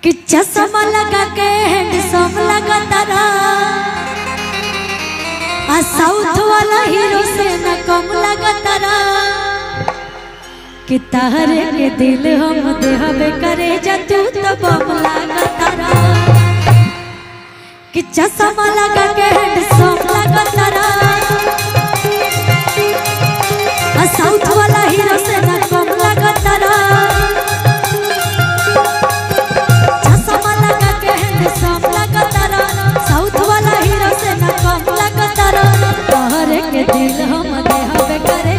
कि चश्मा लगा के हैंडसम लगा तारा आ साउथ वाला हीरो से न कम लगा तारा कि तारे के दिल हम देहबे करे जा तू तो बम लगा तारा कि चश्मा लगा के हैंडसम लगा तारा आ साउथ वाला हीरो से न कम लगा तारा साउथ वाला हीरो से न कम लगा तारा तारे के दिल हम देहबे करे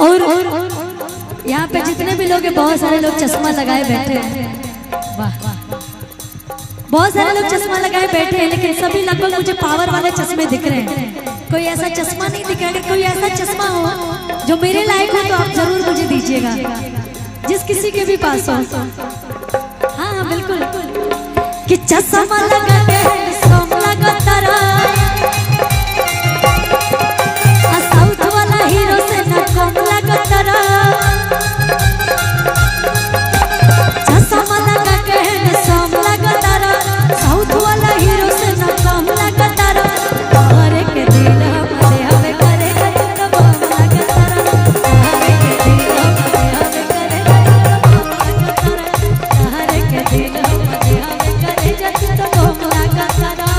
और यहाँ पे जितने भी लोग हैं बहुत सारे लोग चश्मा लगाए बैठे हैं। वाह बहुत सारे लोग चश्मा लगाए बैठे हैं लेकिन सभी लगभग मुझे पावर वाले चश्मे दिख रहे हैं। कोई ऐसा चश्मा नहीं दिख रहा। अगर कोई ऐसा चश्मा हो जो मेरे लायक हो तो आप जरूर मुझे दीजिएगा, जिस किसी के भी पास हो। हाँ हाँ बिल्कुल कि चश्मा लगा के हैंडसम लगा तारा साउथ वाला हीरो से न कम लगा तारा चश्मा लगा के हैंडसम लगा तारा साउथ वाला हीरो से न कम लगा तारा तारे के दिल हम देहबे करे जा तू तो बम लगा तारा तारे के दिल हम देहबे करे तारे के दिल हम देहबे करे जा तू तो बम लगा तारा।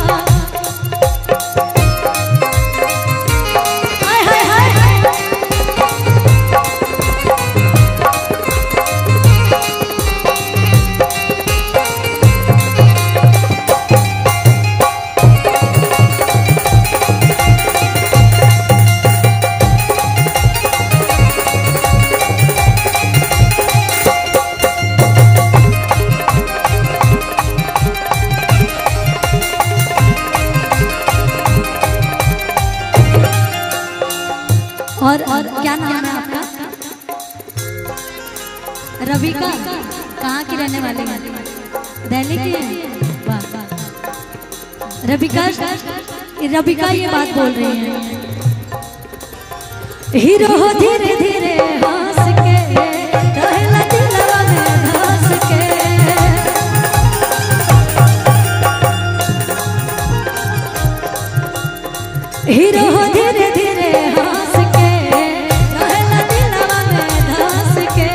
और क्या नाम है आपका? रवि का? कहाँ की रहने वाले हैं? दिल्ली की है? वाह रविका ये बात बोल रही है। हीरो हो धीरे धीरे हंस के रहला दिलवा में धंस के हीरो हो धीरे धीरे हंस के रहला दिलवा में धंस के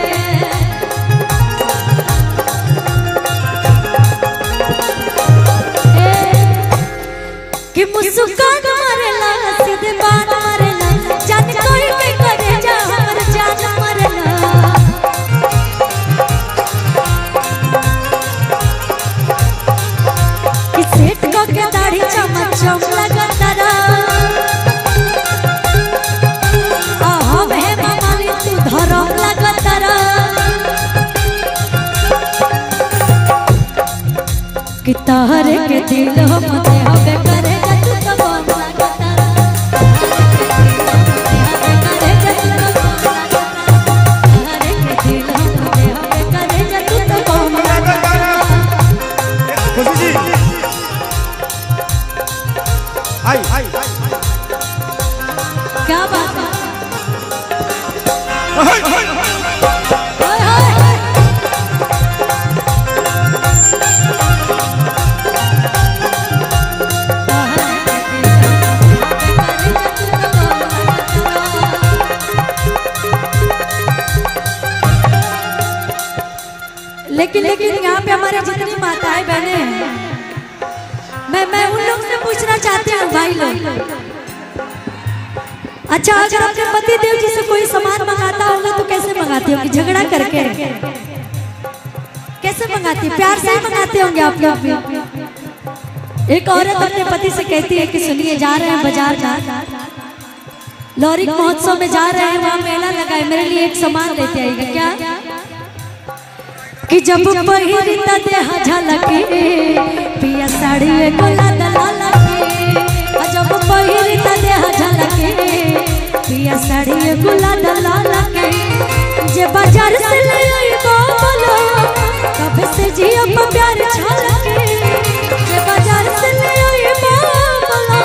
कि मुस्कान मारेला सीधे बात मारेला जान कोई के करे जा हमर जान मारेला कि सेठ को के दाढ़ी चमक चम लगा तारा आ हवे मामाली तू धरम लगा तारा कि तारे के दिल हम देहबे करे क्या बात है? लेकिन यहाँ पे हमारे जितनी माताएं बहने हैं मैं उन लोग से पूछना चाहती हूँ भाई लोग। अच्छा अगर अपने पति देव जी से कोई सामान मंगाता होगा तो कैसे मंगाती होगी? झगड़ा करके? कैसे मंगाती? प्यार से मंगाते होंगे आप लोग। एक औरत अपने पति से कहती है कि सुनिए जा रहे हैं बाजार लौरिक महोत्सव में जा रहे हैं, वहाँ मेला लगा है, मेरे लिए एक सामान लेते आइएगा। क्या कि जब पहिरता देह झलके पिया साड़ी गोला दलाला के, जब पहिरता देह झलके पिया साड़ी गोला दलाला के, जे बाजार से ले आई बोलो कब से जियो प्यार छलके, जे बाजार से ले आई बोलो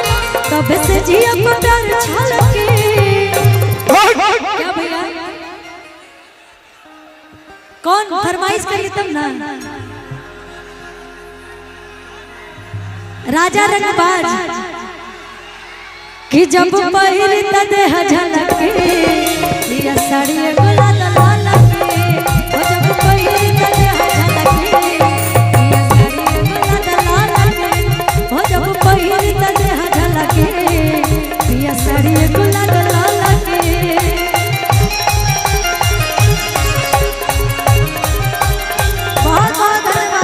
कब से जियो प्यार छलके। क्या भैया कौन फरमाइश करिए तब ना। राजा रंगबाज कि जब पहिरता देह झलके पिया साड़ी गोला दलाला के, जब पहिरता देह झलके पिया साड़ी गोला दलाला के, जब पहिरता देह झलके पिया साड़ी गोला दलाला के। बहुत बहुत धन्यवाद।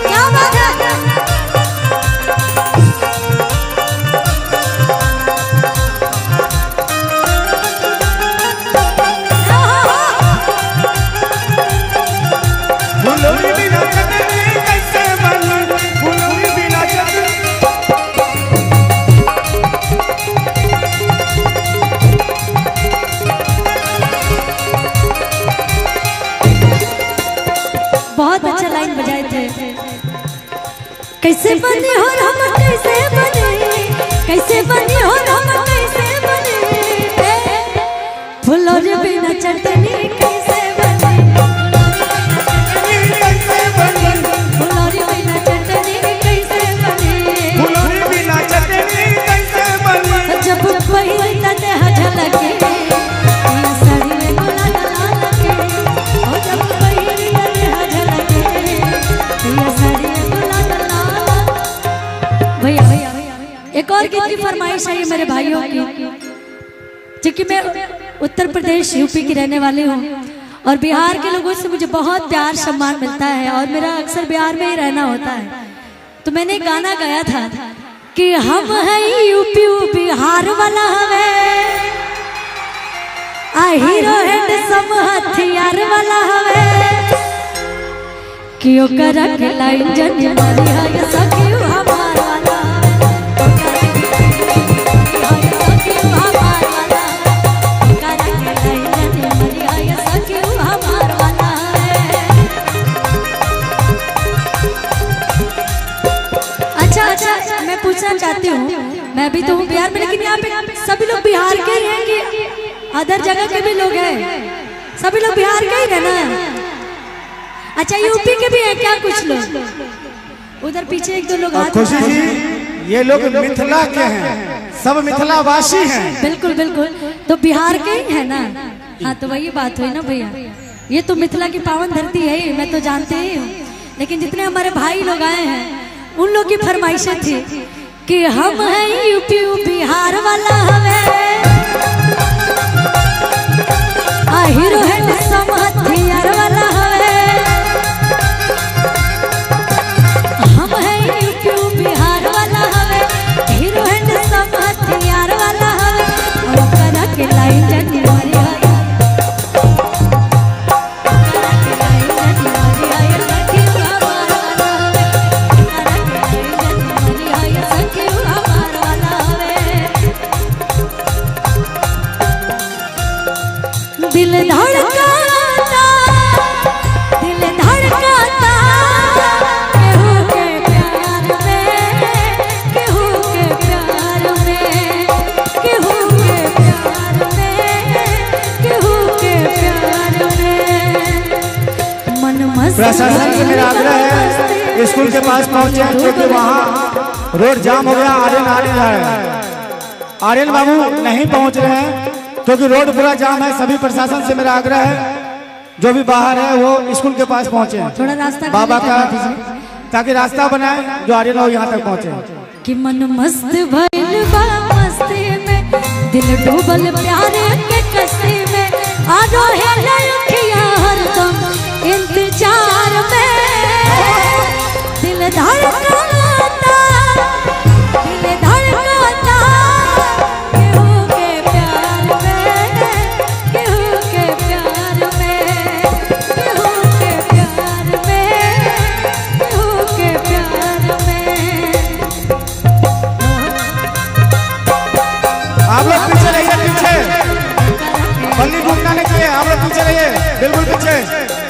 क्या बात है। फुलौरी बिना चटनी कैसे बनी, फुलौरी बिना चटनी। बहुत अच्छा लाइन बजाए थे। कैसे बने हो हम कैसे बने, कैसे बने हो हम कैसे बने, फुलौरी बिना चटनी कैसे बने, कैसे बनी, फुलौरी बिना चटनी कैसे बने, फुलौरी बिना चटनी कैसे बनी। जब पहिरता देह झलके पिया साड़ी में गोला दलाला के, जब पहिरता देह झलके पिया साड़ी में गोला दलाला। भैया एक और गीत की फरमाइश है मेरे भाइयों की, क्योंकि मैं उत्तर प्रदेश यूपी की रहने वाली हूँ और बिहार के लोगों से मुझे बहुत प्यार सम्मान मिलता है और मेरा अक्सर बिहार में ही रहना होता है। तो मैंने एक गाना गाया था कि हम है यूपी बिहार वाला हवे, आ हीरो हैंडसम हथियार वाला हवे, कि ओकरा के लाइन जन मारी है सखी हमार वाला, मैं पूछना चाहती हूँ, मैं भी तो हूँ बिहार में, लेकिन यहाँ पे सभी लोग बिहार के ही हैं कि अदर जगह के भी लोग हैं? सभी लोग बिहार के ही हैं ना? अच्छा यूपी के भी हैं क्या कुछ लोग? उधर पीछे एक दो लोग। खुशी जी ये लोग मिथिला के हैं, सब मिथिलावासी हैं। बिल्कुल बिल्कुल, तो बिहार के ही है ना? हाँ तो वही बात हुई ना भैया, ये तो मिथिला की पावन धरती है, मैं तो जानते ही हूँ, लेकिन जितने हमारे भाई लोग आए हैं उन लोग की फरमाइशें थी कि हम हैं यूपी बिहार वाला हवे, आ हीरो हैंडसम हथियार वाला हवे, हम हैं यूपी बिहार वाला हवे, हीरो हैंडसम हथियार वाला हवे, और करा के लाइन जनी मारी दिल धड़काता, दिल धड़काता, केहू के प्यार में, केहू के प्यार में, केहू के प्यार में, केहू के प्यार में, मन मस्त। प्रशासन से मेरा आग्रह है स्कूल के पास पहुंचे क्योंकि वहाँ रोड जाम हो गया, आर्यन आ रहा है। आर्यन बाबू नहीं पहुंच रहे हैं क्योंकि रोड पूरा जाम है। सभी प्रशासन से मेरा आग्रह है जो भी बाहर है वो स्कूल के पास पहुंचे, थोड़ा रास्ता बाबा का, ताकि रास्ता बनाए जो आर्यन हो यहाँ तक पहुंचे। कि मन मस्त भइल बा मस्ती में, दिल डूबल प्यार के कस्ती में, आ रहे लखिया हरदम इंतजार में, दिल धड़का आप लोग पीछे रहिए, पीछे बल्ली टूटना नहीं चाहिए, आप लोग पीछे रहिए, बिल्कुल पीछे।